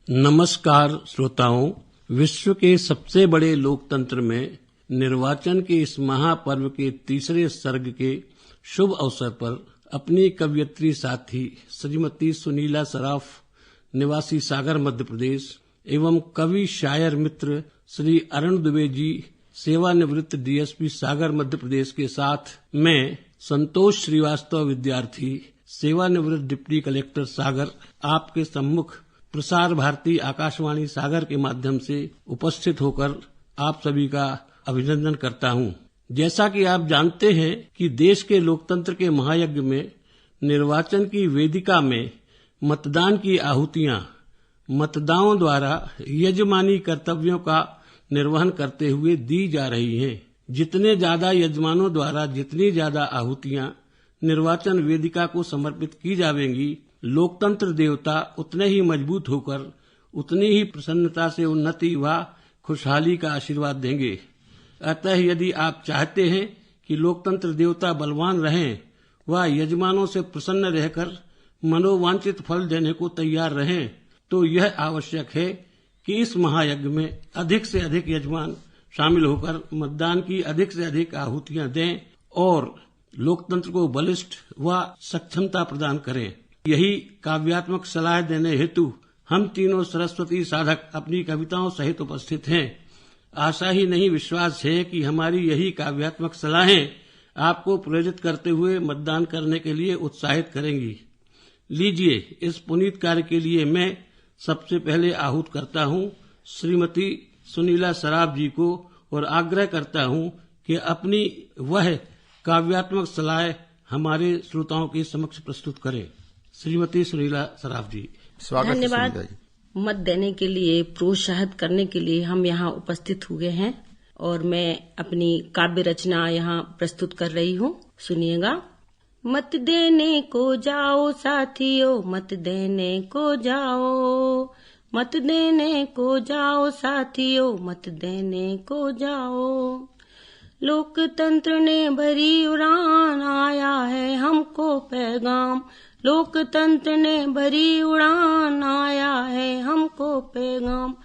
नमस्कार श्रोताओं, विश्व के सबसे बड़े लोकतंत्र में निर्वाचन के इस महापर्व के तीसरे सर्ग के शुभ अवसर पर अपनी कवयित्री साथी श्रीमती सुनीला सराफ, निवासी सागर मध्य प्रदेश, एवं कवि शायर मित्र श्री अरुण दुबे जी, सेवानिवृत्त डीएसपी सागर मध्य प्रदेश के साथ मैं संतोष श्रीवास्तव, विद्यार्थी, सेवानिवृत्त डिप्टी कलेक्टर सागर, आपके सम्मुख प्रसार भारती आकाशवाणी सागर के माध्यम से उपस्थित होकर आप सभी का अभिनंदन करता हूं। जैसा कि आप जानते हैं कि देश के लोकतंत्र के महायज्ञ में निर्वाचन की वेदिका में मतदान की आहुतियां मतदाताओं द्वारा यजमानी कर्तव्यों का निर्वहन करते हुए दी जा रही हैं। जितने ज्यादा यजमानों द्वारा जितनी ज्यादा आहुतियां निर्वाचन वेदिका को समर्पित की जावेंगी, लोकतंत्र देवता उतने ही मजबूत होकर उतनी ही प्रसन्नता से उन्नति व खुशहाली का आशीर्वाद देंगे। अतः यदि आप चाहते हैं कि लोकतंत्र देवता बलवान रहें व यजमानों से प्रसन्न रहकर मनोवांछित फल देने को तैयार रहें, तो यह आवश्यक है कि इस महायज्ञ में अधिक से अधिक यजमान शामिल होकर मतदान की अधिक से अधिक आहुतियां दें और लोकतंत्र को बलिष्ठ व सक्षमता प्रदान करें। यही काव्यात्मक सलाह देने हेतु हम तीनों सरस्वती साधक अपनी कविताओं सहित उपस्थित हैं। आशा ही नहीं, विश्वास है कि हमारी यही काव्यात्मक सलाहें आपको प्रेरित करते हुए मतदान करने के लिए उत्साहित करेंगी। लीजिए, इस पुनीत कार्य के लिए मैं सबसे पहले आहूत करता हूं श्रीमती सुनीला सराफ जी को और आग्रह करता हूं कि अपनी वह काव्यात्मक सलाह हमारे श्रोताओं के समक्ष प्रस्तुत करें। श्रीमती सुनीला सराफ जी, स्वागत। धन्यवाद। मत देने के लिए, प्रोत्साहित करने के लिए हम यहाँ उपस्थित हुए हैं और मैं अपनी काव्य रचना यहाँ प्रस्तुत कर रही हूँ। सुनिएगा। मत देने को जाओ साथियों, मत देने को जाओ, मत देने को जाओ साथियों, मत देने को जाओ। लोकतंत्र ने भरी उड़ान, आया है हमको पैगाम। लोकतंत्र ने भरी उड़ान, आया है हमको पैगाम।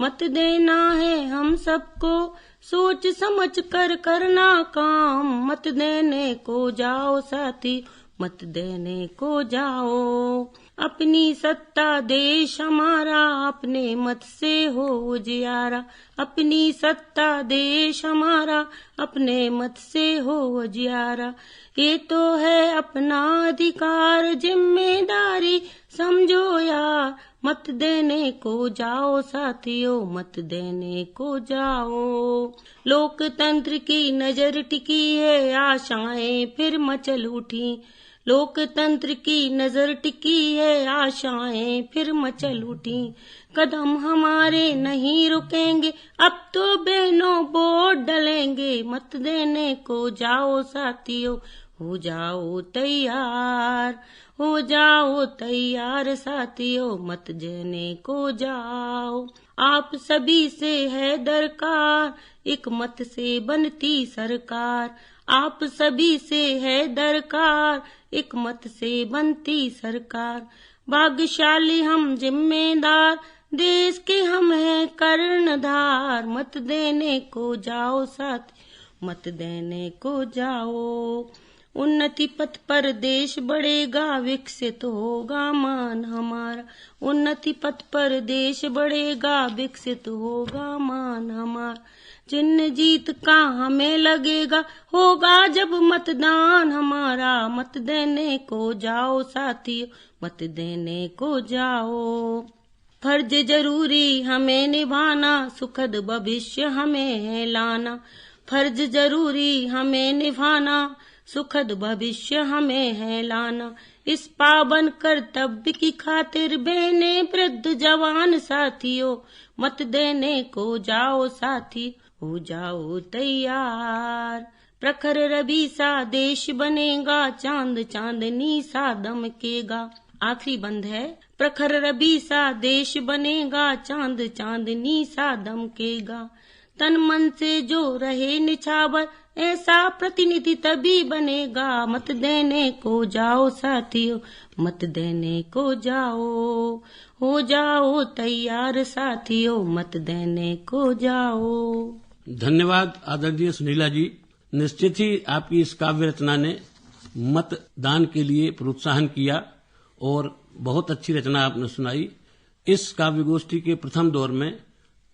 मत देना है हम सबको, सोच समझ कर करना काम। मत देने को जाओ साथी, मत देने को जाओ। अपनी सत्ता देश हमारा, अपने मत से हो उजियारा। अपनी सत्ता देश हमारा, अपने मत से हो उजियारा। ये तो है अपना अधिकार, जिम्मेदारी समझो यार। मत देने को जाओ साथियों, मत देने को जाओ। लोकतंत्र की नजर टिकी है, आशाएं फिर मचल उठी। लोकतंत्र की नजर टिकी है, आशाएं फिर मचल उठी। कदम हमारे नहीं रुकेंगे, अब तो बहनों वोट डलेंगे। मत देने को जाओ साथियों, हो जाओ तैयार। हो जाओ तैयार साथियों, मत देने को जाओ। आप सभी से है दरकार, एक मत से बनती सरकार। आप सभी से है दरकार, एक मत से बनती सरकार। भाग्यशाली हम जिम्मेदार, देश के हम हैं कर्णधार। मत देने को जाओ साथी, मत देने को जाओ। उन्नति पथ पर देश बढ़ेगा, विकसित होगा मान हमारा। उन्नति पथ पर देश बढ़ेगा, विकसित होगा मान हमारा। चिन्ह जीत का हमें लगेगा, होगा जब मतदान हमारा। मत देने को जाओ साथियों, मत देने को जाओ। फर्ज जरूरी हमें निभाना, सुखद भविष्य हमें है लाना। फर्ज जरूरी हमें निभाना, सुखद भविष्य हमें है लाना। इस पावन कर्तव्य की खातिर बहने वृद्ध जवान साथियों, मत देने को जाओ साथी, हो जाओ तैयार। प्रखर रवि सा देश बनेगा, चांद चांदनी सा दमकेगा। आखिरी बंद है। प्रखर रवि सा देश बनेगा, चांद चांदनी सा दमकेगा। तन मन से जो रहे निछावर, ऐसा प्रतिनिधि तभी बनेगा। मत देने को जाओ साथियों, मत देने को जाओ, हो जाओ तैयार साथियों, मत देने को जाओ। धन्यवाद आदरणीय सुनीला जी। निश्चित ही आपकी इस काव्य रचना ने मतदान के लिए प्रोत्साहन किया और बहुत अच्छी रचना आपने सुनाई। इस काव्य गोष्ठी के प्रथम दौर में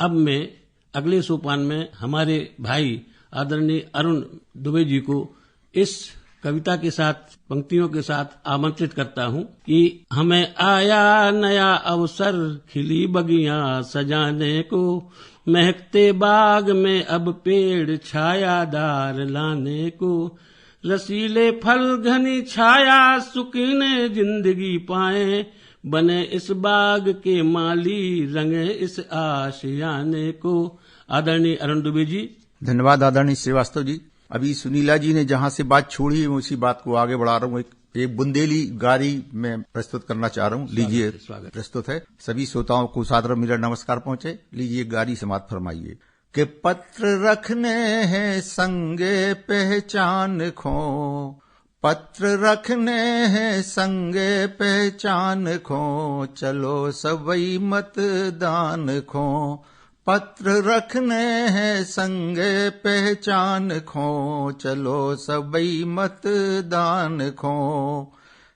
अब मैं अगले सोपान में हमारे भाई आदरणीय अरुण दुबे जी को इस कविता के साथ, पंक्तियों के साथ आमंत्रित करता हूं कि हमें आया नया अवसर खिली बगियां सजाने को, महकते बाग में अब पेड़ छायादार लाने को, रसीले फल घनी छाया सुकीने जिंदगी पाए, बने इस बाग के माली रंगे इस आशियाने को। आदरणीय अरुण दुबे जी। धन्यवाद आदरणीय श्रीवास्तव जी। अभी सुनीला जी ने जहां से बात छोड़ी है उसी बात को आगे बढ़ा रहा हूँ। एक बुंदेली गारी में प्रस्तुत करना चाह रहा हूँ। लीजिए, प्रस्तुत है। सभी श्रोताओं को सादर मेरा नमस्कार पहुंचे। लीजिए गारी समाप्त फरमाइए। कि पत्र रखने हैं संगे पहचान खो, पत्र रखने हैं संगे पहचान खो, चलो सबई मतदान खो, पत्र रखने हैं संगे पहचान खो, चलो सबई मतदान खो।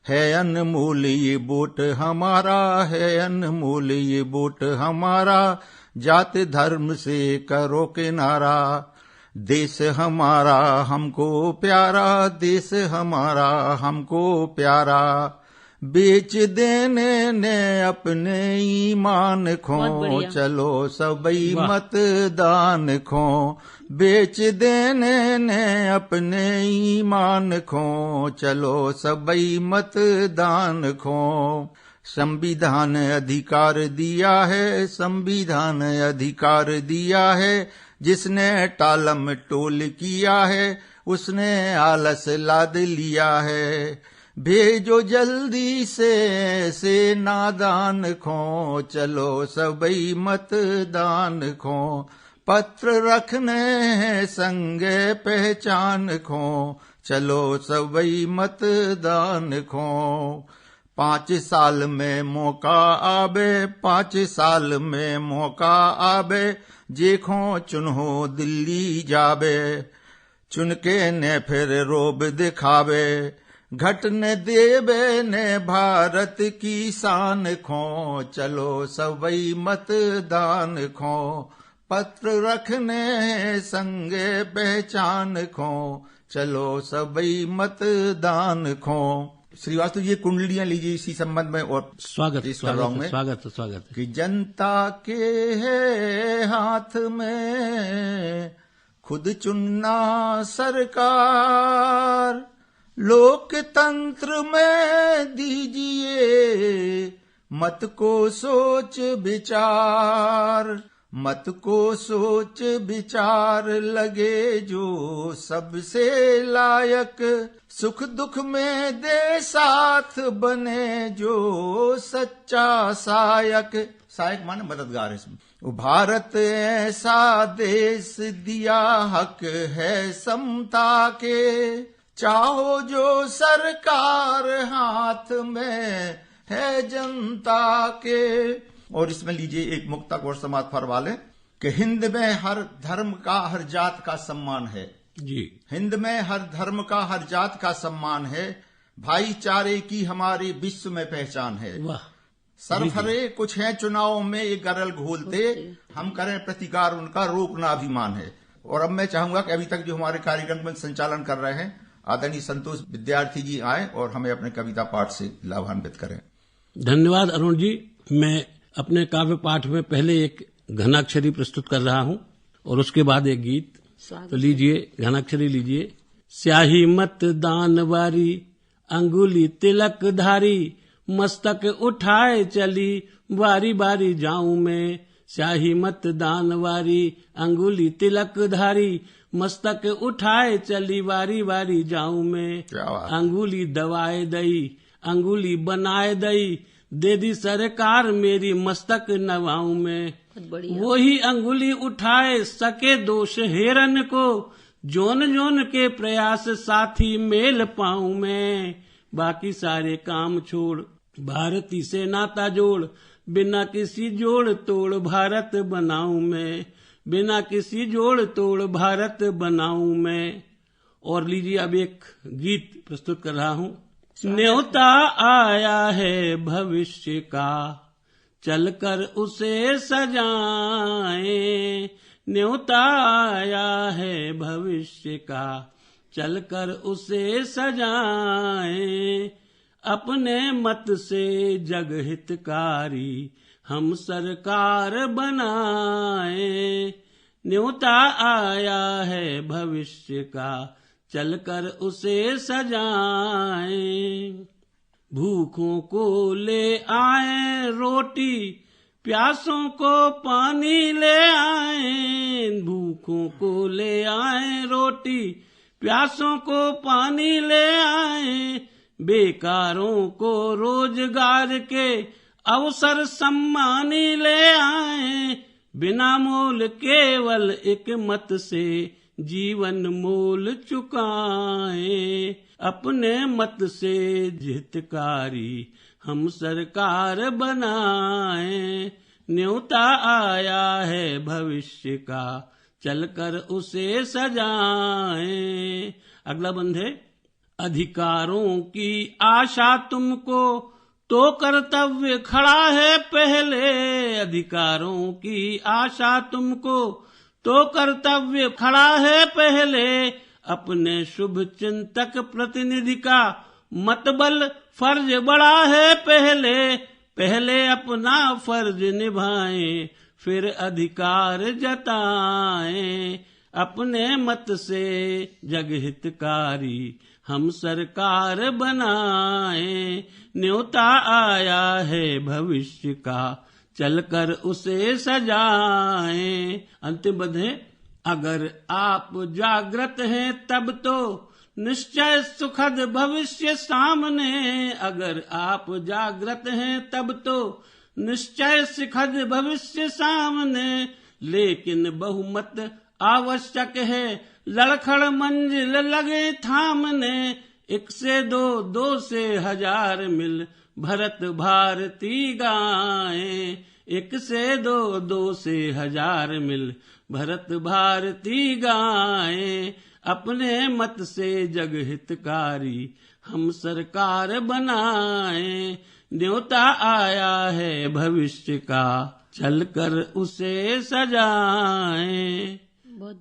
है अनमोल ये वोट हमारा, है अनमोल ये वोट हमारा, जात धर्म से करो किनारा, देश हमारा हमको प्यारा, देश हमारा हमको प्यारा, बेच देने ने अपने ईमान खो, चलो सबई मतदान खो, बेच देने ने अपने ईमान खो, चलो सबई मतदान खो। संविधान अधिकार दिया है, संविधान अधिकार दिया है, जिसने टालम टोल किया है उसने आलस लाद लिया है, भेजो जल्दी से नादान खो, चलो सबई मतदान खो, पत्र रखने हैं संगे पहचान खो, चलो सबई मतदान खो। 5 साल में मौका आबे, 5 साल में मौका आबे, जेखो चुनहो दिल्ली जाबे, चुनके ने फिर रोब दिखावे, घटने देवे ने भारत की शान खो, चलो सबई मतदान खो, पत्र रखने संगे पहचान खो, चलो सबई मतदान खो। श्रीवास्तव ये कुंडलियां लीजिए इसी संबंध में और स्वागत स्वागत कि जनता के है हाथ में खुद चुनना सरकार, लोकतंत्र में दीजिए मत को सोच विचार, मत को सोच विचार लगे जो सबसे लायक, सुख दुख में दे साथ बने जो सच्चा सायक, सायक माने मददगार। इसमें भारत ऐसा देश दिया हक है समता के, चाहो जो सरकार हाथ में है जनता के। और इसमें लीजिए एक मुक्तक और समाप्त फरमा लें कि हिंद में हर धर्म का हर जात का सम्मान है जी, हिंद में हर धर्म का हर जात का सम्मान है, भाईचारे की हमारी विश्व में पहचान है। वाह, सरफरे कुछ हैं चुनाव में ये गरल घोलते, हम करें प्रतिकार उनका रोकना अभिमान है। और अब मैं चाहूंगा कि अभी तक जो हमारे कार्यक्रम में संचालन कर रहे हैं आदरणीय संतोष विद्यार्थी जी आए और हमें अपने कविता पाठ से लाभान्वित करें। धन्यवाद अरुण जी। मैं अपने काव्य पाठ में पहले एक घनाक्षरी प्रस्तुत कर रहा हूं और उसके बाद एक गीत। तो लीजिए घनाक्षरी लीजिए। स्याही मत दान वारी अंगुली तिलक धारी, मस्तक उठाए चली बारी बारी जाऊं मैं, स्याही मत दान वारी अंगुली तिलक धारी, मस्तक उठाए चली बारी बारी जाऊं मैं, अंगुली दबाए दई अंगुली बनाए दई, दे दी सरकार मेरी मस्तक नवाऊं मैं। वही अंगुली उठाए सके दोष हेरन को, जोन जोन के प्रयास साथी मेल पाऊं मैं। बाकी सारे काम छोड़ भारती से नाता जोड़, बिना किसी जोड़ तोड़ भारत बनाऊं मैं। बिना किसी जोड़ तोड़ भारत बनाऊं मैं। और लीजिए अब एक गीत प्रस्तुत कर रहा हूँ। न्योता आया है भविष्य का, चलकर उसे सजाएं। न्योता आया है भविष्य का, चलकर उसे सजाएं। अपने मत से जग हितकारी हम सरकार बनाएं। न्योता आया है भविष्य का, चलकर उसे सजाएं। भूखों को ले आए रोटी, प्यासों को पानी ले आए। भूखों को ले आए रोटी, प्यासों को पानी ले आए। बेकारों को रोजगार के अवसर सम्मानी ले आए। बिना मोल केवल एक मत से जीवन मोल चुकाए। अपने मत से हितकारी हम सरकार बनाए। न्योता आया है भविष्य का, चलकर उसे सजाए। अगला बंद है। अधिकारों की आशा तुमको तो कर्तव्य खड़ा है पहले। अधिकारों की आशा तुमको तो कर्तव्य खड़ा है पहले। अपने शुभ चिंतक प्रतिनिधि का मतबल फर्ज बड़ा है पहले। पहले अपना फर्ज निभाएं, फिर अधिकार जताएं। अपने मत से जग हितकारी हम सरकार बनाएं। न्योता आया है भविष्य का, चलकर उसे सजाएं। अंतिम पद है। अगर आप जागृत हैं तब तो निश्चय सुखद भविष्य सामने। अगर आप जागृत हैं तब तो निश्चय सुखद भविष्य सामने। लेकिन बहुमत आवश्यक है, लड़खड़ मंजिल लगे थामने। 1 से 2, 2 से 1000 मिल भरत भारती गाएं। 1 से 2, 2 से 1000 मिल भरत भारती गाएं। अपने मत से जग हितकारी हम सरकार बनाएं। न्योता आया है भविष्य का, चलकर उसे सजाएं।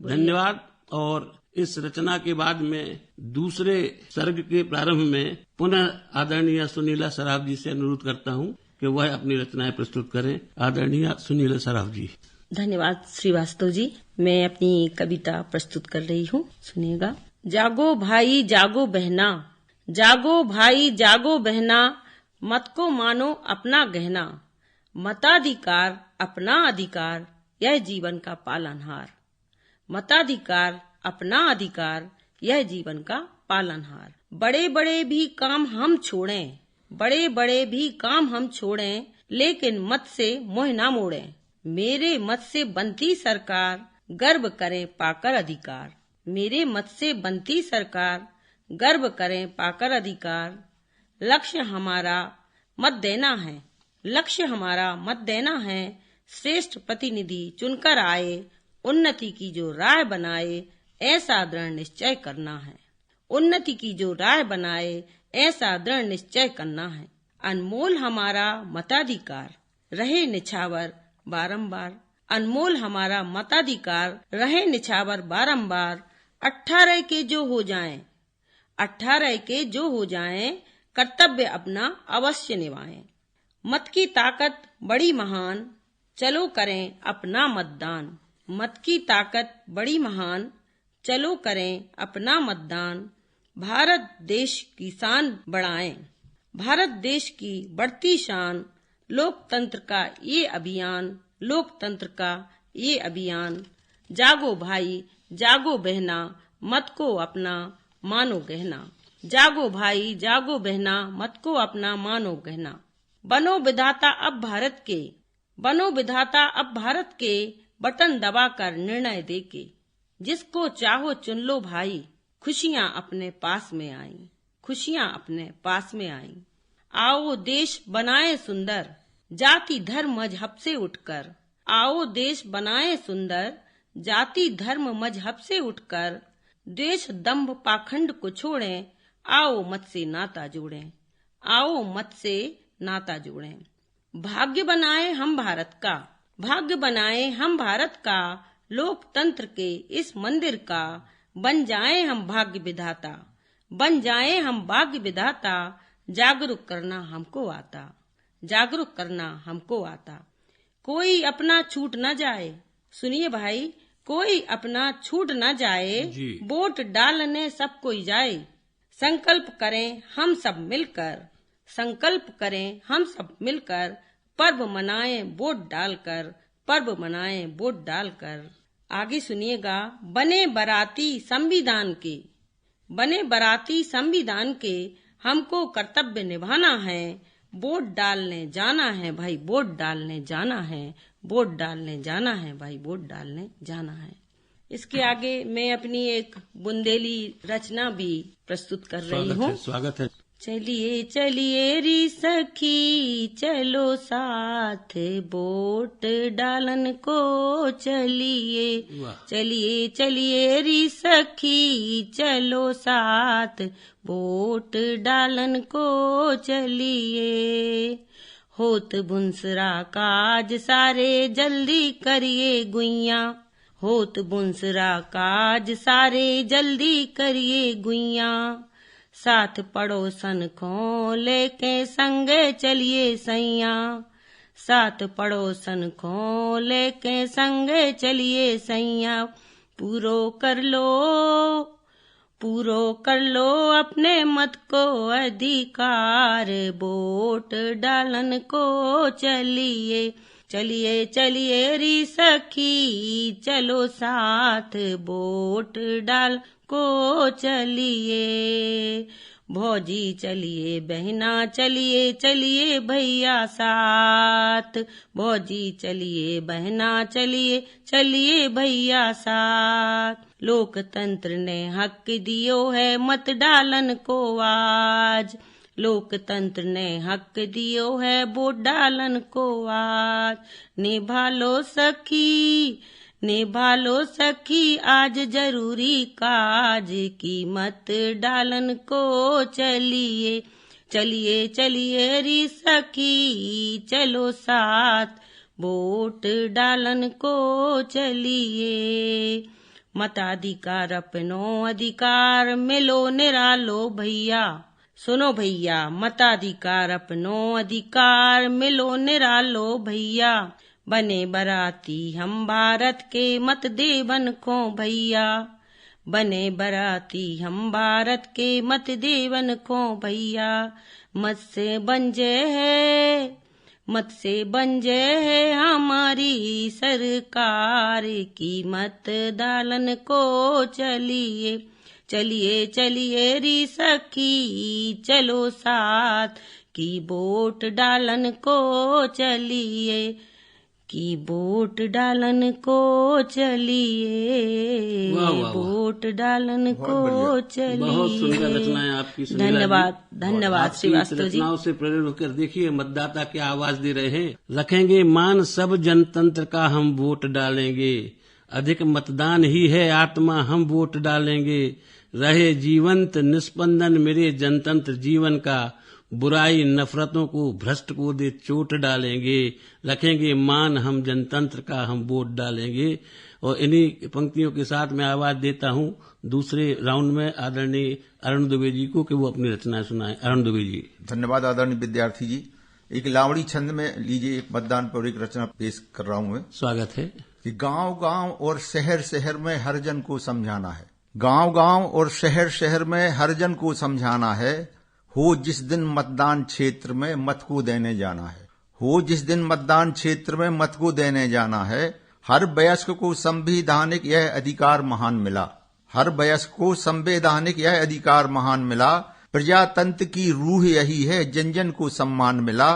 धन्यवाद। और इस रचना के बाद में दूसरे सर्ग के प्रारंभ में पुनः आदरणीय सुनीला सराफ जी से अनुरोध करता हूँ कि वह अपनी रचनाएं प्रस्तुत करें। आदरणीय सुनीला सराफ जी। धन्यवाद श्रीवास्तव जी। मैं अपनी कविता प्रस्तुत कर रही हूँ, सुनिएगा। जागो भाई जागो बहना, जागो भाई जागो बहना, मत को मानो अपना गहना। मताधिकार अपना अधिकार, यह जीवन का पालनहार। मताधिकार अपना अधिकार, यह जीवन का पालनहार। बड़े बड़े भी काम हम छोड़ें, बड़े बड़े भी काम हम छोड़ें, लेकिन मत से मोह ना मोड़ें। मेरे मत से बनती सरकार, गर्व करें पाकर अधिकार। मेरे मत से बनती सरकार, गर्व करें पाकर अधिकार। लक्ष्य हमारा मत देना है, लक्ष्य हमारा मत देना है। श्रेष्ठ प्रतिनिधि चुनकर आए, उन्नति की जो राह बनाए, ऐसा दृढ़ निश्चय करना है। उन्नति की जो राह बनाए, ऐसा दृढ़ निश्चय करना है। अनमोल हमारा मताधिकार रहे निछावर बारंबार। अनमोल हमारा मताधिकार रहे निछावर बारंबार। 18 के जो हो जाएं, 18 के जो हो जाएं, कर्तव्य अपना अवश्य निभाएं। मत की ताकत बड़ी महान, चलो करें अपना मतदान। मत की ताकत बड़ी महान, चलो करें अपना मतदान। भारत देश की शान बढ़ाएं, भारत देश की बढ़ती शान। लोकतंत्र का ये अभियान, लोकतंत्र का ये अभियान। जागो भाई जागो बहना, मत को अपना मानो गहना। जागो भाई जागो बहना, मत को अपना मानो गहना। बनो विधाता अब भारत के, बनो विधाता अब भारत के, बटन दबाकर निर्णय देके। जिसको चाहो चुन लो भाई, खुशियां अपने पास में आई, खुशियां अपने पास में आई। आओ देश बनाए सुंदर, जाति धर्म मजहब से उठकर। आओ देश बनाए सुंदर, जाति धर्म मजहब से उठकर। द्वेष दंभ पाखंड को छोड़ें, आओ मत से नाता जोड़ें, आओ मत से नाता जोड़ें। भाग्य बनाए हम भारत का, भाग्य बनाए हम भारत का, लोकतंत्र के इस मंदिर का। बन जाए हम भाग्य विधाता, बन जाए हम भाग्य विधाता। जागरूक करना हमको आता, जागरूक करना हमको आता। कोई अपना छूट न जाए, सुनिए भाई, कोई अपना छूट न जाए। वोट डालने सब कोई जाए। संकल्प करें हम सब मिलकर, संकल्प करें हम सब मिलकर। पर्व मनाएं वोट डालकर, पर्व मनाएं वोट डालकर। आगे सुनिएगा। बने बराती संविधान के, बने बराती संविधान के, हमको कर्तव्य निभाना है। वोट डालने जाना है भाई, वोट डालने जाना है, वोट डालने जाना है भाई, वोट डालने जाना है। इसके आगे मैं अपनी एक बुंदेली रचना भी प्रस्तुत कर रही हूँ। स्वागत है। चलिए चलिए री सखी, चलो साथ वोट डालन को चलिए। चलिए चलिए री सखी, चलो साथ वोट डालन को चलिए। होत बुंसरा काज सारे जल्दी करिए गुइया, होत बुंसरा काज सारे जल्दी करिए गुइया। साथ पड़ोसन को लेके संगे चलिए सैया, साथ पड़ोसन को लेके संगे चलिए सैया। पूरो कर लो, पूरो कर लो अपने मत को अधिकार, वोट डालन को चलिए। चलिए चलिए री सखी, चलो साथ वोट डाल को चलिए। भौजी चलिए, बहना चलिए, चलिए भैया साथ। भौजी चलिए, बहना चलिए, चलिए भैया साथ। लोकतंत्र ने हक दियो है मत डालन को आज, लोकतंत्र ने हक दियो है वोट डालन को आज। निभा लो सखी, निभा लो सखी आज जरूरी काज की, मत डालन को चलिए। चलिए चलिए री सखी, चलो साथ वोट डालन को चलिए। मताधिकार अपनो अधिकार मिलो निरालो भैया, सुनो भैया। मताधिकार अपनो अधिकार मिलो निरालो भैया। बने बराती हम भारत के मत देवन को भैया, बने बराती हम भारत के मत देवन को भैया। मत से बन है, मत से बन है हमारी सरकार की, मत डालन को चलिए। चलिए चलिए री सखी, चलो साथ की वोट डालन को चलिए, की वोट डालन को चलिए। वोट डालन को चलिए। बहुत सुंदर रचनाएं आपकी। धन्यवाद, धन्यवाद श्रीवास्तव जी। रचनाओं से प्रेरित होकर देखिए मतदाता क्या आवाज दे रहे हैं। रखेंगे मान सब जनतंत्र का, हम वोट डालेंगे। अधिक मतदान ही है आत्मा, हम वोट डालेंगे। रहे जीवंत निस्पंदन मेरे जनतंत्र जीवन का, बुराई नफरतों को भ्रष्ट को दे चोट डालेंगे। रखेंगे मान हम जनतंत्र का, हम वोट डालेंगे। और इन्हीं पंक्तियों के साथ मैं आवाज देता हूं दूसरे राउंड में आदरणीय अरुण दुबे जी को कि वो अपनी रचना सुनाएं। अरुण दुबे जी। धन्यवाद आदरणीय विद्यार्थी जी। एक लावड़ी छंद में लीजिए मतदान पर एक रचना पेश कर रहा हूं मैं। स्वागत है। कि गांव गांव और शहर शहर में हर जन को समझाना है, गांव गांव और शहर शहर में हर जन को समझाना है। हो जिस दिन मतदान क्षेत्र में मत को देने जाना है, हो जिस दिन मतदान क्षेत्र में मत को देने जाना है। हर वयस्क को संवैधानिक यह अधिकार महान मिला, हर वयस्क को संवैधानिक यह अधिकार महान मिला। प्रजातंत्र की रूह यही है, जन जन को सम्मान मिला।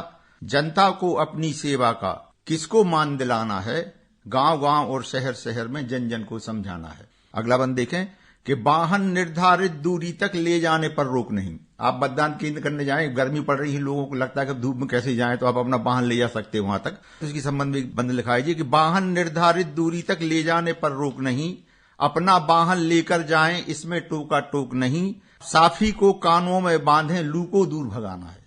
जनता को अपनी सेवा का किसको मान दिलाना है, गांव-गांव और शहर-शहर में जन जन को समझाना है। अगला बंद देखें कि वाहन निर्धारित दूरी तक ले जाने पर रोक नहीं। आप मतदान केंद्र करने जाएं, गर्मी पड़ रही है, लोगों को लगता है कि धूप में कैसे जाएं, तो आप अपना वाहन ले जा सकते हैं वहां तक। तो इसके संबंध में बंद लिखाइए कि वाहन निर्धारित दूरी तक ले जाने पर रोक नहीं, अपना वाहन लेकर जाएं, इसमें टोका टोक नहीं। साफी को कानों में बांधें, लू को दूर भगाना है।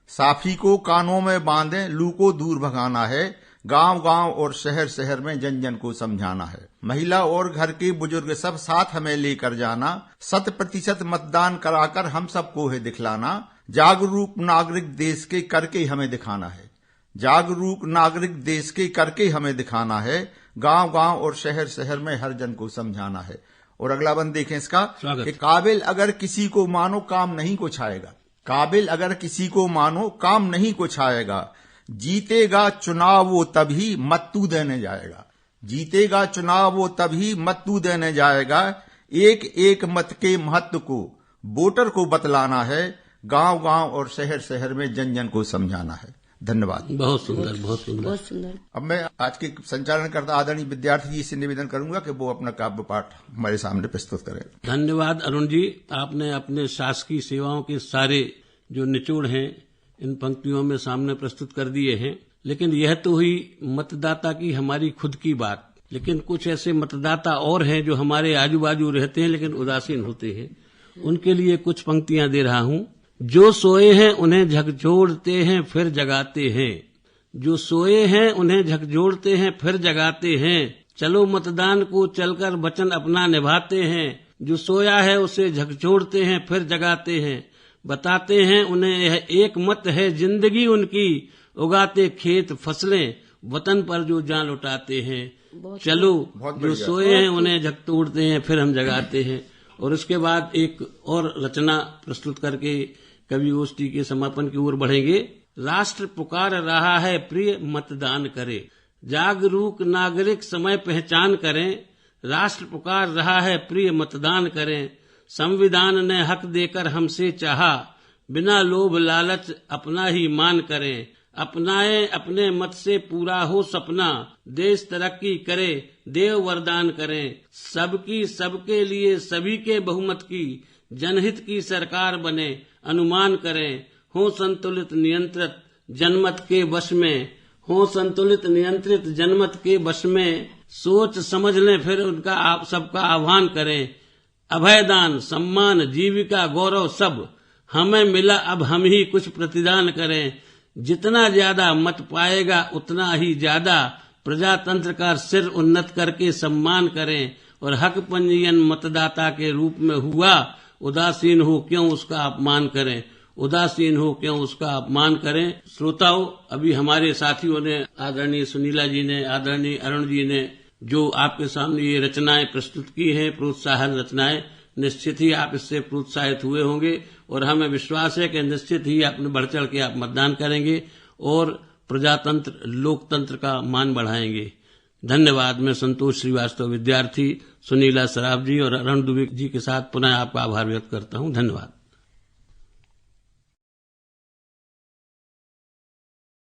साफी को कानों में बांधें, लू को दूर भगाना है। गांव-गांव और शहर-शहर में जन जन को समझाना है। महिला और घर के बुजुर्ग सब साथ हमें लेकर जाना, 100% मतदान कराकर हम सबको है दिखलाना। जागरूक नागरिक देश के करके हमें दिखाना है। जागरूक नागरिक देश के करके हमें दिखाना है। गांव-गांव और शहर-शहर में हर जन को समझाना है। और अगला बंद देखें इसका कि काबिल अगर किसी को मानो काम नहीं को छाएगा। काबिल अगर किसी को मानो काम नहीं को छाएगा। जीतेगा चुनाव वो तभी मत तू देने जाएगा। जीतेगा चुनाव वो तभी मत तू देने जाएगा। एक एक मत के महत्व को वोटर को बतलाना है। गांव-गांव और शहर-शहर में जन जन को समझाना है। धन्यवाद। बहुत सुंदर, बहुत सुंदर, बहुत सुंदर। अब मैं आज के संचालन करता आदरणीय विद्यार्थी जी से निवेदन करूंगा कि वो अपना काव्य पाठ हमारे सामने प्रस्तुत करें। धन्यवाद अरुण जी, आपने अपने शासकीय सेवाओं के सारे जो निचोड़ हैं इन पंक्तियों में सामने प्रस्तुत कर दिए हैं। लेकिन यह तो हुई मतदाता की हमारी खुद की बात, लेकिन कुछ ऐसे मतदाता और हैं जो हमारे आजू बाजू रहते हैं लेकिन उदासीन होते हैं। उनके लिए कुछ पंक्तियां दे रहा हूं। जो सोए हैं उन्हें झकझोरते हैं फिर जगाते हैं। जो सोए हैं उन्हें झकझोरते हैं फिर जगाते हैं। चलो मतदान को चलकर वचन अपना निभाते हैं। जो सोया है उसे झकझोरते हैं फिर जगाते हैं। बताते हैं उन्हें यह एक मत है जिंदगी उनकी। उगाते खेत फसलें वतन पर जो जान लुटाते हैं। चलो जो सोए हैं उन्हें झकझोरते हैं फिर हम जगाते हैं। और उसके बाद एक और रचना प्रस्तुत करके कवि गोष्ठी के समापन की ओर बढ़ेंगे। राष्ट्र पुकार रहा है प्रिय मतदान करे। जागरूक नागरिक समय पहचान करें। राष्ट्र पुकार रहा है प्रिय मतदान करें। संविधान ने हक देकर हमसे चाहा। बिना लोभ लालच अपना ही मान करें। अपनाए अपने मत से पूरा हो सपना। देश तरक्की करे देव वरदान करें। सबकी सबके लिए सभी के बहुमत की। जनहित की सरकार बने अनुमान करें। हो संतुलित नियंत्रित जनमत के वश में। हो संतुलित नियंत्रित जनमत के वश में। सोच समझ लें फिर उनका आप सबका आह्वान करें। अभयदान सम्मान जीविका गौरव सब हमें मिला, अब हम ही कुछ प्रतिदान करें। जितना ज्यादा मत पाएगा उतना ही ज्यादा प्रजातंत्र का सिर उन्नत करके सम्मान करें। और हक पंजीयन मतदाता के रूप में हुआ। उदासीन हो क्यों उसका अपमान करें। उदासीन हो क्यों उसका अपमान करें। श्रोताओं, अभी हमारे साथियों ने, आदरणीय सुनीला जी ने, आदरणीय अरुण जी ने जो आपके सामने ये रचनाएं प्रस्तुत की हैं, प्रोत्साहन रचनाएं, निश्चित ही आप इससे प्रोत्साहित हुए होंगे। और हमें विश्वास है कि निश्चित ही अपने बढ़ चढ़ के आप मतदान करेंगे और प्रजातंत्र लोकतंत्र का मान बढ़ाएंगे। धन्यवाद। मैं संतोष श्रीवास्तव, विद्यार्थी, सुनीला सराफ जी और अरुण दुबे जी के साथ पुनः आपका आभार व्यक्त करता हूं। धन्यवाद।